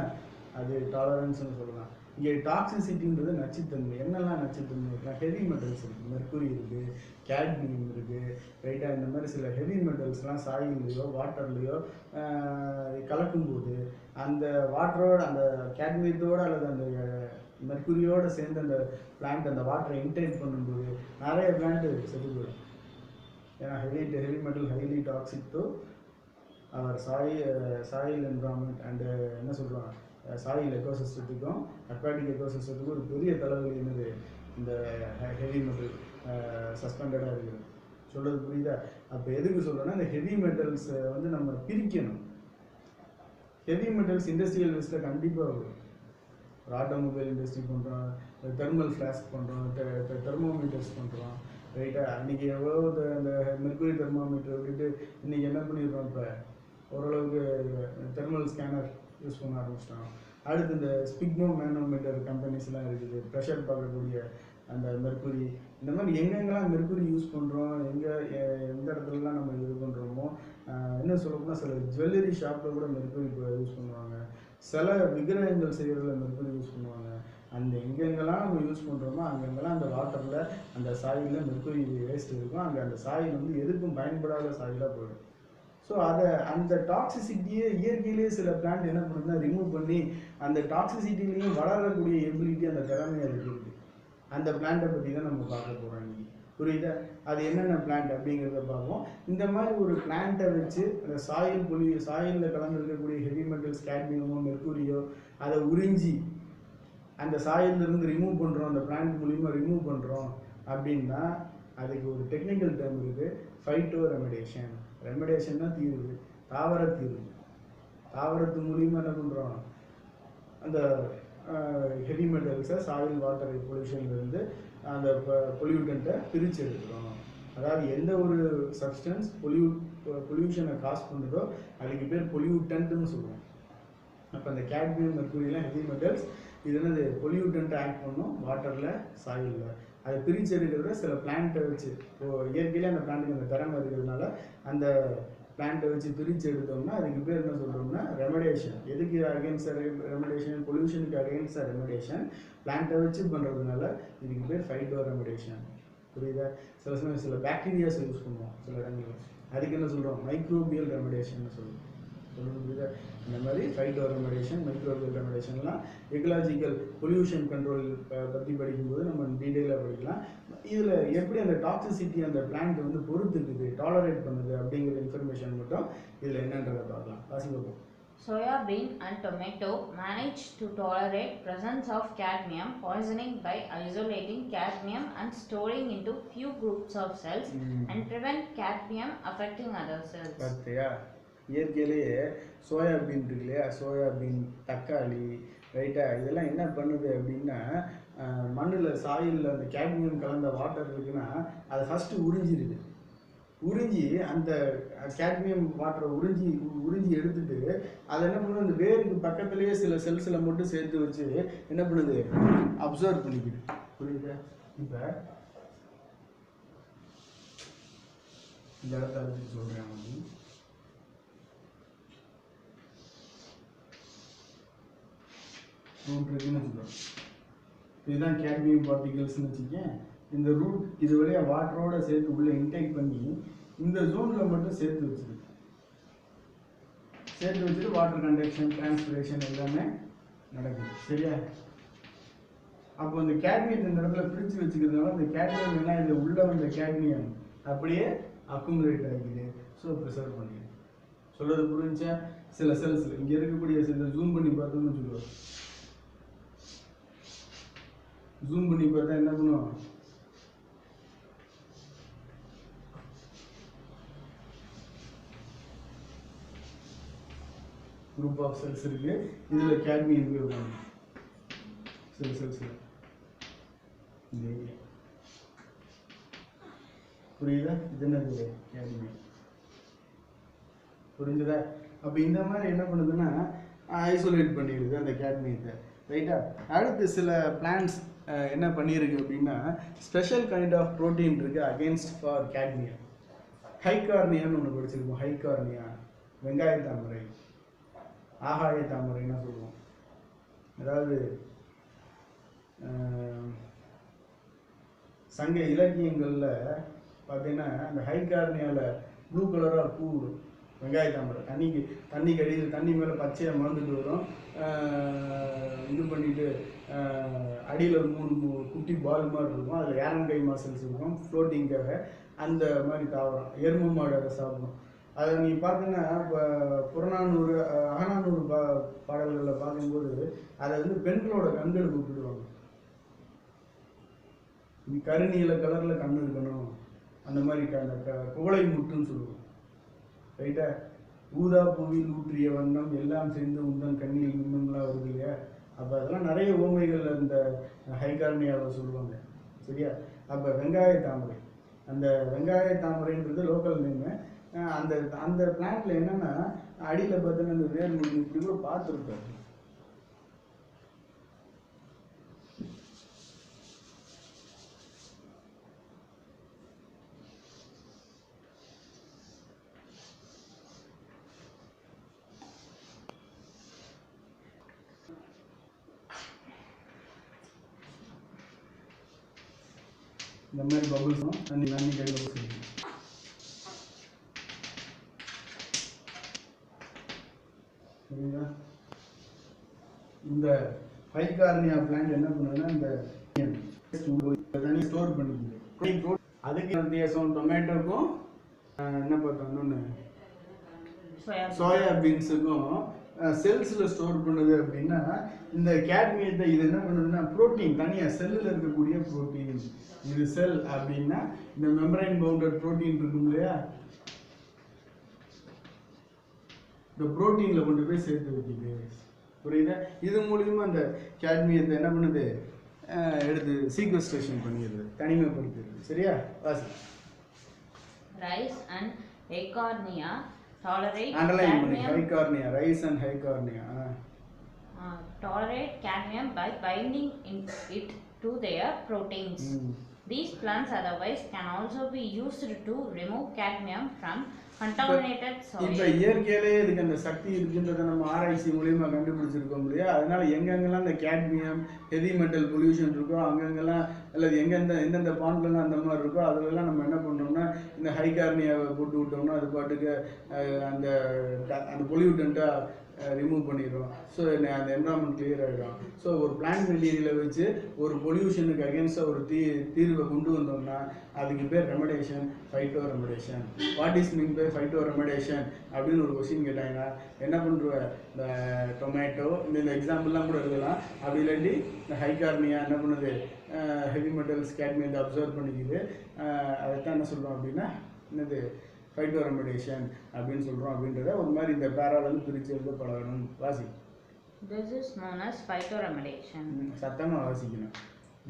அது டாலரன்ஸ்னு சொல்லலாம். இங்கே டாக்ஸிசிட்டின்றது நச்சுத்தன்மை. என்னெல்லாம் நச்சுத்தன்மை இருக்குன்னா, ஹெவி மெட்டல்ஸ் இருக்குது, மெர்க்குரி இருக்குது, கேட்மியம் இருக்குது, ரைட்டாக இந்த மாதிரி சில ஹெவி மெட்டல்ஸ்லாம் சாயில்லையோ வாட்டர்லேயோ கலக்கும்போது அந்த வாட்டரோட அந்த கேட்மியத்தோடு அல்லது அந்த மெர்க்குரியோடு சேர்ந்து அந்த பிளான்ட் அந்த வாட்டரை இன்டேக் பண்ணும்போது நிறைய பிளான்ட் செத்து போயிடும். ஏன்னா heavy metal highly toxic to our soil environment and என்ன சொல்கிறோம், சாயில் எக்கோசிஸ்டத்துக்கும் அக்வாட்டிக் எக்கோசிஸ்டத்துக்கும் ஒரு பெரிய தலைவலி என்னது, இந்த ஹெவி மெட்டல் சஸ்பெண்டடாக இருக்குது. சொல்கிறது புரியுதா? அப்போ எதுக்கு சொல்கிறோன்னா, இந்த ஹெவி மெட்டல்ஸை வந்து நம்ம பிரிக்கணும். ஹெவி மெட்டல்ஸ் இண்டஸ்ட்ரியல் வேஸ்ட்டில் கண்டிப்பாக வரும். ஒரு ஆட்டோமொபைல் இண்டஸ்ட்ரி பண்ணுறோம், தெர்மல் ஃப்ளாஸ்க் பண்ணுறோம், தெர்மோமீட்டர்ஸ் பண்ணுறோம், ரைட்டாக. அன்றைக்கி எவ்வளோ அந்த மெர்க்குரி தெர்மோமீட்டர் விட்டுட்டு இன்றைக்கி என்ன பண்ணிடுறோம், இப்போ ஓரளவுக்கு தெர்மல் ஸ்கேனர் யூஸ் பண்ண ஆரம்பிச்சிட்டோம். அடுத்து இந்த ஸ்பிக்னோ மேனோமீட்டர் கம்பெனிஸ்லாம் இருக்குது, ப்ரெஷர் பார்க்கக்கூடிய அந்த மெர்க்குரி. இந்த மாதிரி எங்கெங்கெல்லாம் மெர்க்குரி யூஸ் பண்ணுறோம், எந்த இடத்துலலாம் நம்ம இது பண்ணுறோமோ, என்ன சொல்லப்போனால் சில ஜுவல்லரி ஷாப்பில் கூட மெர்க்குரி இப்போ யூஸ் பண்ணுவாங்க, சில விக்கிரகங்கள் செய்கிறதுல மெர்க்குரி யூஸ் பண்ணுவாங்க. அந்த எங்கெங்கெல்லாம் நம்ம யூஸ் பண்ணுறோமோ அங்கெங்கெல்லாம் அந்த வாட்டரில் அந்த சாயிலில் மெர்க்குரி வேஸ்ட் இருக்கும். அங்கே அந்த சாயில் வந்து எதுக்கும் பயன்படாத சாயிலாக போயிடும். ஸோ அந்த டாக்ஸிசிட்டியே இயற்கையிலேயே சில பிளான்ட் என்ன பண்ணுதுன்னா ரிமூவ் பண்ணி அந்த டாக்ஸிசிட்டிலையும் வளரக்கூடிய எபிலிட்டி அந்த திறமை அதுக்கு இருக்குது. அந்த பிளான்ட்டை பற்றி தான் நம்ம பார்க்க போகிறோம் இன்னைக்கு. புரியுதா? அது என்னென்ன பிளான்ட் அப்படிங்கிறத பார்ப்போம். இந்த மாதிரி ஒரு பிளான்ட்டை வச்சு அந்த சாயிலில் கலந்துருக்கக்கூடிய ஹெவி மெட்டல்ஸ் கேட்மியமோ மெர்க்குரியோ அதை உறிஞ்சி அந்த சாயிலிருந்து ரிமூவ் பண்ணுறோம், அந்த பிளான்ட் மூலிமா ரிமூவ் பண்ணுறோம் அப்படின்னா அதுக்கு ஒரு டெக்னிக்கல் டேர்ம் இருக்குது, ஃபைட்டோ ரெமடேஷன். ரெமடேஷன்னா தீர்வு, தாவர தீர்வு. தாவரத்து மூலிமா என்ன பண்ணுறோம், அந்த ஹெவி மெட்டல்ஸை சாயில் வாட்டர் பொல்யூஷன்லேருந்து அந்த பொல்யூட்டண்ட்டை பிரித்து எடுக்கிறோம். அதாவது எந்த ஒரு சப்ஸ்டன்ஸ் பொல்யூஷனை காஸ் பண்ணுதோ அதுக்கு பேர் பொல்யூட்டன்ட்னு சொல்லுவோம். அப்போ அந்த கேட்மியம் மெர்க்குரியெலாம் ஹெவி மெட்டல்ஸ், இது என்னது பொல்யூட்டன்ட் ஆக்ட் பண்ணும் வாட்டரில் சாயிலில். அதை பிரித்து எடுக்கிறத சில பிளான்ட்டை வச்சு, இயற்கையிலே அந்த பிளான்ட்டுக்கு அந்த திறமை இருக்கிறதுனால அந்த பிளான்ட்டை வச்சு பிரித்து எடுத்தோம்னா அதுக்கு பேர் என்ன சொல்கிறோம்னா ரெமடேஷன். எதுக்கு அகெயின்ஸ்ட் ரெமடேஷன்? பொல்யூஷனுக்கு அகெயின்ஸ்ட் ரெமடேஷன். பிளான்ட்டை வச்சு பண்ணுறதுனால இதுக்கு பேர் ஃபைட்டோ ரெமடேஷன். புரியுதா? சில சமயம் சில பாக்டீரியாஸ் யூஸ் பண்ணுவோம் சில இடங்களில், அதுக்கு என்ன சொல்கிறோம், மைக்ரோபியல் ரெமடேஷன் சொல்லுவோம். புரியுதா? இந்த மாதிரி ஃபைட்டோ ரெமடேஷன், மைக்ரோபியல் ரெமடேஷன்லாம் எக்கலாஜிக்கல் பொல்யூஷன் கண்ட்ரோல் பற்றி படிக்கும்போது நம்ம டீட்டெயிலாக படிக்கலாம். இதில் எப்படி அந்த டாக்ஸிசிட்டி அந்த பிளான்ட் வந்து பொறுத்துக்குது, டாலரேட் பண்ணுது அப்படிங்கிற இன்ஃபர்மேஷன் மட்டும் இதில் என்னன்றதை பார்க்கலாம். வாசிப்போம். Soya bean and tomato manage to tolerate presence of cadmium poisoning by isolating cadmium and storing into few groups of cells and prevent cadmium affecting other cells. பார்த்தியா? இயற்கையிலேயே சோயாபீன் இருக்கு இல்லையா, சோயாபீன், தக்காளி, ரைட்டா, இதெல்லாம் என்ன பண்ணுது அப்படின்னா மண்ணில் சாயிலில் அந்த கேட்மியம் கலந்த வாட்டர் இருக்குன்னா அதை ஃபஸ்ட்டு உறிஞ்சிருது. உறிஞ்சி அந்த கேட்மியம் வாட்டரை உறிஞ்சி எடுத்துட்டு அதை என்ன பண்ணுது, அந்த வேருக்கு பக்கத்துலேயே சில செல்ஸில் மட்டும் சேர்த்து வச்சு என்ன பண்ணுது, அப்சர்வ் பண்ணிக்குது. புரியுதா? இப்போ இந்த இடத்த வச்சு சொல்கிறேன் வந்து, ரூட் இருக்குன்னு வச்சுக்கோம். இதுதான் கேட்மியம் பார்ட்டிகல்ஸ்னு வச்சுக்கேன். இந்த ரூட் இது வழியாக வாட்டரோட சேர்த்து உள்ளே இன்டேக் பண்ணி இந்த ஜோனில் மட்டும் சேர்த்து வச்சுட்டு வாட்டர் கண்டக்ஷன், டிரான்ஸ்பிரேஷன் எல்லாமே நடக்குது. சரியா? அப்போ இந்த கேட்மியம் இந்த இடத்துல பிரித்து வச்சுக்கிறதுனால இந்த கேட்மியம் என்ன, இதில் உள்ள வந்த கேட்மியம் அப்படியே அக்குமுலேட் ஆகிக்குது. ஸோ ப்ரிசர்வ் பண்ணிடுது. சொல்கிறது புரிஞ்சா? சில செல்ஸ் இங்கே இருக்கக்கூடிய சில ஜூம் பண்ணி பார்த்தோம்னு வச்சுக்கோ, ஜூம் பண்ணி பார்த்தா என்ன பண்ணுவோம், குரூப் ஆஃப் செல்ஸ் இருக்கு, இதுல கேட்மியம் இருக்கும் சில செல்ஸ்ல. இந்த ஏரியா புரியுதா? இது என்னது, கேட்மியம். புரிஞ்சுதா? அப்போ இந்த மாதிரி என்ன பண்ணுதுன்னா ஐசோலேட் பண்ணிடுது அந்த கேட்மியத்தை, ரைட்டா. அடுத்து சில பிளான்ட்ஸ் என்ன பண்ணியிருக்கு அப்படின்னா ஸ்பெஷல் கைண்ட் ஆஃப் ப்ரோட்டீன் இருக்குது அகேன்ஸ்ட் ஃபார் கேட்மியம். ஹைகார்னியான்னு ஒன்று படிச்சிருக்கோம். ஹைகார்னியா வெங்காய தாமரை, ஆகாய தாமரைன்னா சொல்லுவோம். அதாவது சங்க இலக்கியங்களில் பார்த்தீங்கன்னா அந்த ஹைகார்னியாவில் ப்ளூ கலராக பூ விடும். வெங்காய தாமரை தண்ணி கடியில் தண்ணி மேலே பச்சையாக மறந்துட்டு வரும். இது பண்ணிட்டு அடியில் ஒரு 3 குட்டி பால் மாதிரி இருக்கும். அதில் ஏரங்கை மாசல்ஸ் இருக்கும் ஃப்ளோட்டிங்காக. அந்த மாதிரி தாவரம் எருமை மாடு அதை சாப்பிடும். அதை நீ பார்த்தீங்கன்னா இப்போ புறநானூறு அகநானூறு பாடல்களில் பார்க்கும்போது அதை வந்து பெண்களோட கண்கள் கூப்பிடுவாங்க. நீ கருநீல கலரில் கண் இருக்கணும், அந்த மாதிரி குவளை முட்டுன்னு சொல்லுவோம், ரைட்டா. ஊதா பூவில் ஊற்றிய வண்ணம் எல்லாம் சேர்ந்து உந்தன் கண்ணில் இன்னும்லாம் வருது இல்லையா. அப்போ அதெல்லாம் நிறைய ஓமைகள் அந்த ஹைகார்னியாவை சொல்லுவாங்க, சரியா. அப்போ வெங்காய தாமரை, அந்த வெங்காய தாமரைன்றது லோக்கல் நேமு. அந்த அந்த பிளான்ட்ல என்னன்னா அடியில் பார்த்தீங்கன்னா அந்த வேர் முடி இப்படி கூட பார்த்துருப்பாரு. இந்த மாதிரி பபுள்ஸும் தண்ணி கை பபுள்ஸ் இருக்கு. சரிங்களா. இந்த ஹைகார்னியா பிளான்ட் என்ன பண்ணுதுன்னா இந்த தண்ணி ஸ்டோர் பண்ணிக்குது. அதுக்கு வித்தியாசம் டொமேட்டோக்கும் என்ன பார்த்தோம் இன்னொன்று சோயா பீன்ஸுக்கும் செல்ஸில் ஸ்டோர் பண்ணுது அப்படின்னா இந்த கேட்மியத்தை இது என்ன பண்ணுதுன்னா புரோட்டீன் தனியாக செல்லில் இருக்கக்கூடிய புரோட்டீன். இது செல் அப்படின்னா இந்த மெம்பரைன் பவுண்டட் புரோட்டீன் இருக்கும் இல்லையா, இந்த புரோட்டீனில் கொண்டு போய் சேர்த்து வைக்குது, புரியுதா. இது மூலியமாக அந்த கேட்மியத்தை என்ன பண்ணுது எடுத்து சீக்வஸ்ட்ரேஷன் பண்ணிடுது, தனிமைப்படுத்திடுது, சரியா. வாசி. Rice and Haicornia tolerate underline பண்ணி cadmium. Haicornia, rice and Haicornia Tolerate cadmium by binding it to their proteins. These plants otherwise can also be used to remove cadmium from contaminated soil. இப்போ இயற்கையிலே இதுக்கு அந்த சக்தி இருக்குன்றதை நம்ம ஆராய்ச்சி மூலியமாக கண்டுபிடிச்சிருக்கோம் இல்லையா. அதனால எங்கெங்கெல்லாம் இந்த கேட்மியம் ஹெவி மெட்டல் பொல்யூஷன் இருக்கோ அங்கங்கெல்லாம் அல்லது எந்தெந்த பாண்ட்லாம் அந்த மாதிரி இருக்கோ அதுலலாம் நம்ம என்ன பண்ணோம்னா இந்த ஹைகார்னியாவை போட்டு விட்டோம்னா அது பாட்டுக்கு அந்த அந்த பொல்யூட்டண்ட்டாக ரிமூவ் பண்ணிடுறோம். ஸோ அந்த என்வரான்மெண்ட் கிளியர் ஆகிடும். ஸோ ஒரு பிளான்ட் மெட்டீரியலை வச்சு ஒரு பொல்யூஷனுக்கு அகேன்ஸ்டாக ஒரு தீர்வை கொண்டு வந்தோம்னா அதுக்கு பேர் remediation, phyto remediation. What is mean by phyto remediation அப்படின்னு ஒரு கொஸ்டின் கேட்டாங்கன்னா என்ன பண்ணுற இந்த டொமேட்டோ இந்த எக்ஸாம்பிள்லாம் கூட எழுதலாம். அப்படி இல்லாட்டி இந்த ஹைகார்னியா என்ன பண்ணுது ஹெவி மெட்டல்ஸ் கேட்மியத்தை அப்சர்வ் பண்ணிக்குது. அதைத்தான் என்ன சொல்கிறோம் அப்படின்னா என்னது ஃபைட்டோ ரெமடேஷன் அப்படின்னு சொல்கிறோம். அப்படின்றத ஒரு மாதிரி இந்த பேராலேருந்து பிரித்து எழுத பழகணும். வாசி. This is known as phytoremediation. சத்தமாக வாசிக்கணும்.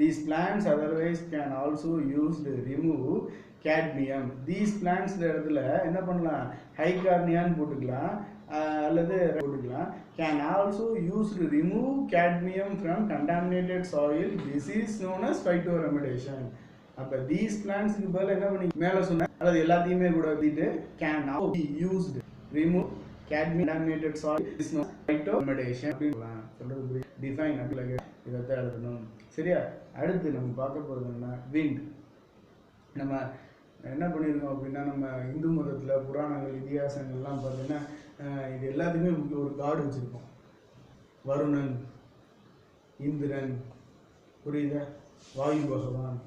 These plants otherwise can also use to remove cadmium. These plants இடத்துல என்ன பண்ணலாம் ஹைகார்னியான்னு போட்டுக்கலாம் அல்லது போட்டுக்கலாம். Can also use to remove cadmium from contaminated soil. This is known as phytoremediation. அப்போ these plantsக்கு பதில் என்ன பண்ணி மேலே சொன்ன அல்லது எல்லாத்தையுமே கூட எழுதிட்டு can now be used remove cadmium contaminated soil is known as phytoremediation அப்படின்னு சொல்றது டிஃபைன் அப்படி இதைத்தான் எழுதணும், சரியா. அடுத்து நம்ம பார்க்க போகிறதுன்னா விண்ட். நம்ம என்ன பண்ணியிருக்கோம் அப்படின்னா நம்ம இந்து மதத்தில் புராணங்கள் இதிகாசங்கள்லாம் பார்த்தீங்கன்னா இது எல்லாத்துக்குமே ஒரு காடு வச்சுருக்கோம். வருணன், இந்திரன், புரியுதா, வாயு பகவான்,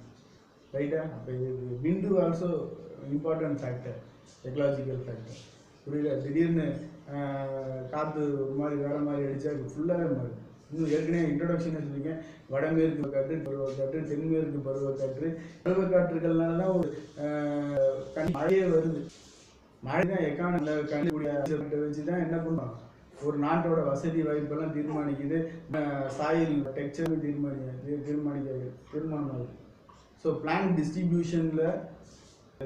ரைட்டா. அப்போ இது wind also important factor, ecological factor, புரியல. திடீர்னு காற்று ஒரு மாதிரி வேறு மாதிரி அடித்தா இது ஃபுல்லாகவே மாறுது. இன்னும் ஏற்கனவே இன்ட்ரடக்ஷன் சொல்லியிருக்கேன். வடமேற்கு காற்று, பருவக்காற்று, தென்மேற்கு பருவக்காற்று. பருவக்காற்றுகள்னால தான் ஒரு மழையே வருது. மழை தான் எக்கானமியில் கண்டுபிடிக்க வச்சு தான் என்ன பண்ணுவோம் ஒரு நாட்டோட வசதி வாய்ப்பெல்லாம் தீர்மானிக்குது. சாயில் டெக்ஸ்சர் தீர்மானம் ஆகுது. ஸோ பிளான்ட் டிஸ்ட்ரிபியூஷனில்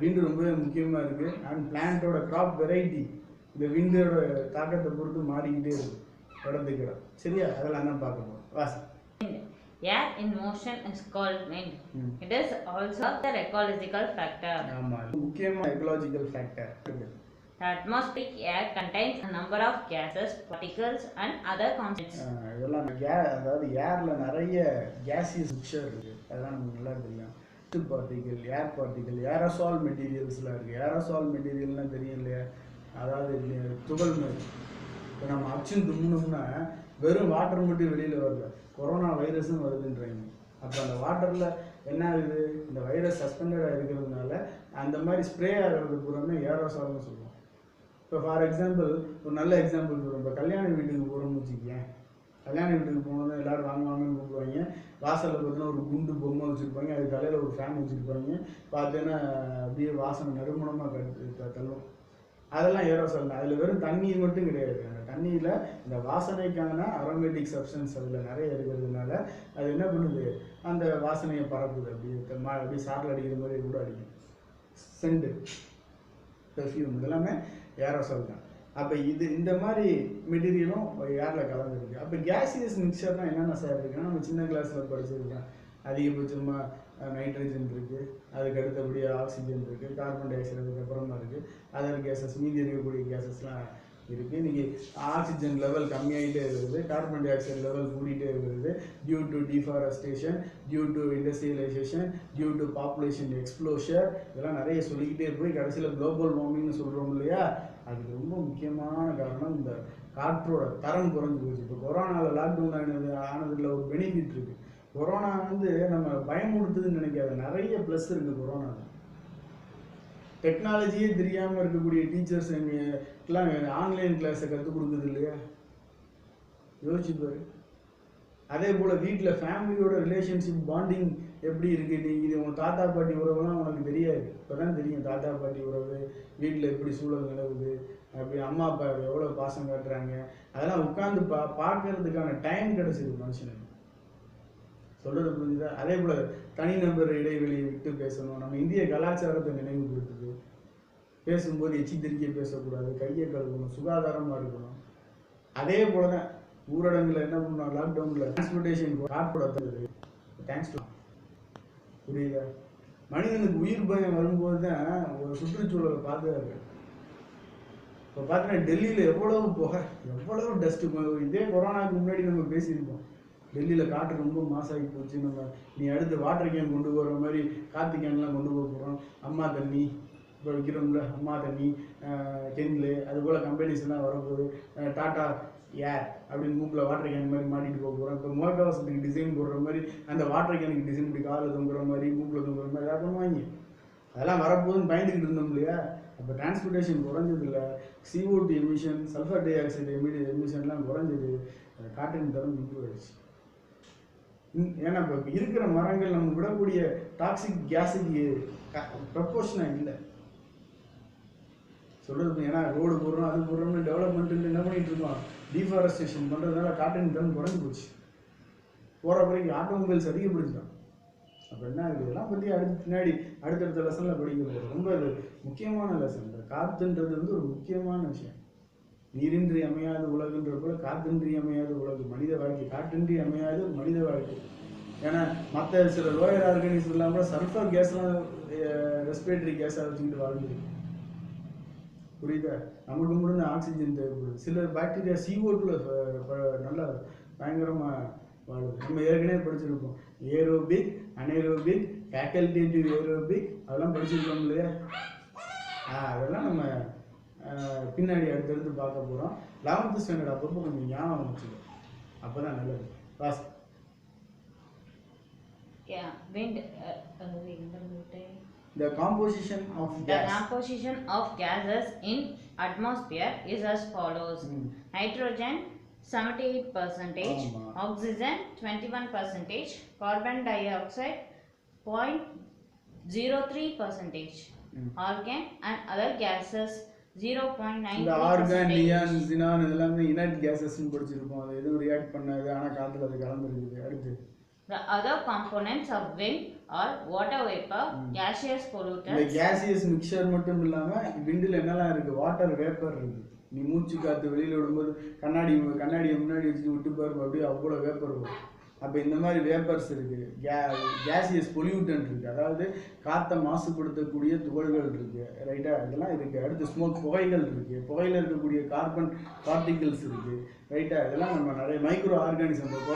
விண்டு ரொம்பவே முக்கியமாக இருக்குது. அண்ட் பிளான்ட்டோட க்ராப் வெரைட்டி இந்த விண்டோட தாக்கத்தை பொறுத்து மாறிக்கிட்டே இருக்குது. இடத்துக்கு இடம். சரியா? அதெல்லாம் தான் பார்க்க போகிறோம். வாசி. Air in motion is called wind. It is also the ecological factor. ஆமாம், முக்கியமாக ecological factor. The atmospheric air contains a number of gases, particles, and other constituents. இதெல்லாம் அதாவது ஏரில் நிறைய கேசியஸ் மிக்சர் இருக்குது. அதெல்லாம் நமக்கு நல்லா தெரியும். பார்ட்டிகல், ஏர் பார்ட்டிகல், ஏரசால் மெட்டீரியல்ஸ்லாம் இருக்குது. ஏரசால் மெட்டீரியல்னால் தெரியும் இல்லையா? அதாவது துகள் மாதிரி. இப்போ நம்ம அச்சுன்னு தும்முனோம்னா வெறும் வாட்டர் மட்டும் வெளியில் வருது. கொரோனா வைரஸும் வருதுன்றாங்க. அப்போ அந்த வாட்டரில் என்ன ஆகுது? இந்த வைரஸ் சஸ்பெண்டடாக இருக்கிறதுனால அந்த மாதிரி ஸ்ப்ரே ஆகிறது பூராமே ஏரோசால்னு சொல்லுவோம். இப்போ ஃபார் எக்ஸாம்பிள் ஒரு நல்ல எக்ஸாம்பிள் சொல்லுவோம். இப்போ கல்யாண வீட்டுக்கு போகிறோம்னு வச்சுக்கேன். கல்யாண வீட்டுக்கு போனதும் எல்லோரும் வாங்குவாங்கன்னு கூப்பிடுவாங்க. வாசலில் பார்த்தீங்கன்னா ஒரு குண்டு பொம்மை வச்சுருப்பாங்க, அது தலையில் ஒரு ஃபேன் வச்சுருப்பாங்க. பார்த்தீங்கன்னா அப்படியே வாசனை நறுமணமாக தள்ளும். அதெல்லாம் ஏரோசால் தான். அதில் வெறும் தண்ணீர் மட்டும் கிடையாது. அந்த தண்ணியில் இந்த வாசனைக்கான அரோமேட்டிக் சப்ஸ்டன்ஸ் அதில் நிறைய இருக்கிறதுனால அது என்ன பண்ணுது? அந்த வாசனையை பரப்புது. அப்படியே சாட்டில் அடிக்கிற மாதிரி கூட அடிக்கும். சென்ட், பெர்ஃப்யூம் இதெல்லாமே ஏரோசால் தான். அப்போ இந்த மாதிரி மெட்டீரியலும் ஏரில் கலந்துருக்கு. அப்போ கேசியஸ் மிக்சர்னால் என்னென்ன சார் இருக்குன்னா, நம்ம சின்ன கிளாஸில் படிச்சிருக்கோம். அதிகபட்சமாக நைட்ரஜன் இருக்குது, அதுக்கு அடுத்தபடியாக ஆக்சிஜன் இருக்குது, கார்பன் டை ஆக்சைடு அதுக்கப்புறமா இருக்குது, அதர் கேஸஸ் மீதி இருக்கக்கூடிய கேஸஸ்லாம் இருக்குது. இன்றைக்கி ஆக்சிஜன் லெவல் கம்மியாகிட்டே வருது, கார்பன் டை ஆக்சைடு லெவல் கூடிகிட்டே வருது. Due to deforestation, due to industrialisation, due to population explosion, இதெல்லாம் நிறைய சொல்லிக்கிட்டே போய் கடைசியில் குளோபல் வார்மிங்னு சொல்கிறோம் இல்லையா? அதுக்கு ரொம்ப முக்கியமான காரணம் இந்த காற்றோட தரம் குறைஞ்சி போச்சு. இப்போ கொரோனாவில் லாக்டவுன் ஆனதில் ஒரு பெனிஃபிட் இருக்குது. கொரோனா நம்ம பயமுறுத்துதுன்னு நினைக்காத, நிறைய ப்ளஸ் இருக்குது கொரோனாவில். டெக்னாலஜியே தெரியாமல் இருக்கக்கூடிய டீச்சர்ஸ் எல்லாம் ஆன்லைன் கிளாஸை கற்றுக் கொடுக்குது இல்லையா? யோசிச்சுப்பாரு. அதே போல் வீட்டில் ஃபேமிலியோட ரிலேஷன்ஷிப் பாண்டிங் எப்படி இருக்குது? நீ இது உன் தாத்தா பாட்டி உறவுலாம் உனக்கு தெரியாது, இப்போ தான் தெரியும். தாத்தா பாட்டி உறவு, வீட்டில் எப்படி சூழல் நிலவுது, அப்படி அம்மா அப்பா எவ்வளோ பாசம் காட்டுறாங்க, அதெல்லாம் உட்காந்து பார்க்கறதுக்கான டைம் கிடச்சிது மனுஷனுக்கு. சொல்கிறது புரிஞ்சுதா? அதே போல் தனிநபர் இடைவெளி விட்டு பேசணும். நம்ம இந்திய கலாச்சாரத்தை நினைவுபடுத்துது. பேசும்போது எச்சி திரிக்க பேசக்கூடாது, கையை கழுவணும், சுகாதாரமாக இருக்கணும். அதே போல் தான் ஊரடங்கில் என்ன பண்ணோம்? லாக்டவுனில் டிரான்ஸ்போர்ட்டேஷன் கார்டோட தருது. தேங்க்ஸ் டு, புரியுதா? மனிதனுக்கு உயிர் பயம் வரும்போது தான் ஒரு சுற்றுச்சூழலை பாதுகாக்கு. இப்போ பார்த்தீங்கன்னா டெல்லியில் எவ்வளவு புகை, எவ்வளவு டஸ்ட்டு. இதே கொரோனாவுக்கு முன்னாடி நம்ம பேசியிருப்போம். டெல்லியில் காற்று ரொம்ப மாசாகி போச்சு. நீ அடுத்து வாட்டர் கேன் கொண்டு போகிற மாதிரி காற்று கேன்லாம் கொண்டு போக போகிறோம். அம்மா தண்ணி இப்போ விற்கிறோம்ல, அம்மா தண்ணி, கென்லு, அதுபோல் கம்பெனிஸ் எல்லாம் வரப்போகுது. டாட்டா ஏர் அப்படின்னு மூக்கில் வாட்டர் கேன் மாதிரி மாட்டிட்டு போக போகிறோம். இப்போ முகக்கவசத்துக்கு டிசைன் போடுற மாதிரி அந்த வாட்டர் கேனுக்கு டிசைன் இப்படி காலில் தொங்குற மாதிரி, மூக்கில் தொங்குற மாதிரி எதாவது பண்ணுவாங்க. அதெல்லாம் வரப்போகுதுன்னு பயந்துக்கிட்டு இருந்தோம் இல்லையா? அப்போ டிரான்ஸ்போர்ட்டேஷன் குறைஞ்சதில்ல, CO2 emission, sulphur dioxide எமிஷன்லாம் குறைஞ்சது. காற்றின் தரம் இம்ப்ரூவ் ஆயிடுச்சு. ஏன்னா இப்போ இருக்கிற மரங்கள் நம்ம விடக்கூடிய டாக்ஸிக் கேஸுக்கு ப்ரப்போர்ஷனாக இல்லை. சொல்கிறது ஏன்னா ரோடு போடுறோம், அது போடுறோம்னு டெவலப்மெண்ட் என்ன பண்ணிகிட்டு இருக்கோம்? டீஃபாரஸ்டேஷன் பண்ணுறதுனால காற்றின் தரம் குறைஞ்சி போச்சு. போகிற வரைக்கும் ஆட்டோமொபைல்ஸ் அதிகப்படுத்திட்டோம். அப்போ என்ன ஆகுது? இதெல்லாம் பற்றி பின்னாடி அடுத்தடுத்த லெசனில் படிக்க போகிறோம். ரொம்ப அது முக்கியமான லெசன். இந்த காற்றுன்றது ஒரு முக்கியமான விஷயம். நீரின்றி அமையாத உலகுன்ற போல காற்றின்றி அமையாத உலகு மனித வாழ்க்கை. காற்றின்றி அமையாத மனித வாழ்க்கை. ஏன்னா மற்ற சில லோயர் ஆர்கானிசம் எல்லாம் கூட சல்ஃபர் கேஸ்லாம் ரெஸ்பிரேட்டரி கேஸாக வச்சுக்கிட்டு வாழ்ந்துருக்கு. புரியுதா? நமக்கு முடிஞ்ச ஆக்சிஜன் தேவைப்படுது. சில பாக்டீரியா CO2 நல்லா பயங்கரமாக வாழுது. நம்ம ஏற்கனவே படிச்சிருப்போம். ஏரோபிக், அனேரோபிக், ஃபேக்கல்டேட்டிவ் ஏரோபிக், அதெல்லாம் படிச்சிருக்கோம் இல்லையா? அதெல்லாம் நம்ம பின்னாடி அடுத்தடுத்து பார்க்க போகிறோம். 11th ஸ்டாண்டர்ட் அப்பப்போ கொஞ்சம் ஞாபகம் வச்சுக்கோ, அப்போ தான் நல்லது. Pass. Wind. The composition of gas. The composition of gases in atmosphere is as follows. Nitrogen 78%, oxygen 21%, carbon dioxide 0.03%, argon and other gases 0.9%. இந்த ஆர்கான், நியான், சினான் இதெல்லாம் இனர்ட் கேஸஸ்னு படிச்சிருப்போம். அது எதுவும் ரியாக்ட் பண்ணாது, ஆனால் காற்றுல அது கலந்துருக்குது. அடுத்து the other components of wind are water vapor, gaseous pollutants. இந்த gaseous mixture மட்டும் இல்லாம விண்டில் என்னெல்லாம் இருக்கு? வாட்டர் வேப்பர் இருக்கு. நீ மூச்சு காற்று வெளியில் விடும்போது கண்ணாடியை முன்னாடி வச்சுட்டு விட்டு பாருங்க, அப்படியே அவ்வளோ வேப்பர் வரும். அப்போ இந்த மாதிரி வேப்பர்ஸ் இருக்குது, கேசியஸ் பொல்யூட்டன் இருக்குது, அதாவது காற்றை மாசுபடுத்தக்கூடிய துகள்கள் இருக்குது, ரைட்டா, இதெல்லாம் இருக்குது. அடுத்து ஸ்மோக், புகைகள் இருக்குது, புகையில் இருக்கக்கூடிய கார்பன் பார்ட்டிகிள்ஸ் இருக்குது, ரைட்டா, இதெல்லாம் நம்ம நிறைய மைக்ரோ ஆர்கானிசம். இப்போ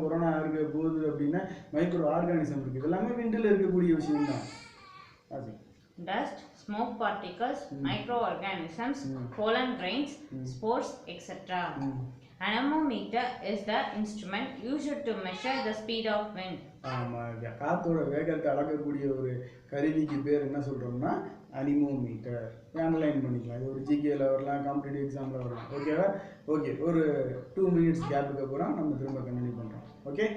கொரோனா இருக்க போகுது அப்படின்னா மைக்ரோ ஆர்கானிசம் இருக்குது. இதெல்லாமே விண்டில் இருக்கக்கூடிய விஷயம் தான். அது Dust, smoke particles, microorganisms, pollen grains, spores, etc. Anemometer is the instrument used to measure the speed of wind. ஆமாம், காற்றோட வேகத்தை அளக்கக்கூடிய ஒரு கருவிக்கு பேர் என்ன சொல்கிறோம்னா அனிமோமீட்டர். அனலைன் பண்ணிக்கலாம். இது ஒரு ஜிகேல வரலாம், காம்படிட்டிவ் எக்ஸாமில் வரலாம். ஓகேவா? ஓகே, ஒரு 2 minutes கேப்புக்கு அப்புறம் நம்ம திரும்ப கண்டினியூ பண்ணுறோம். ஓகே.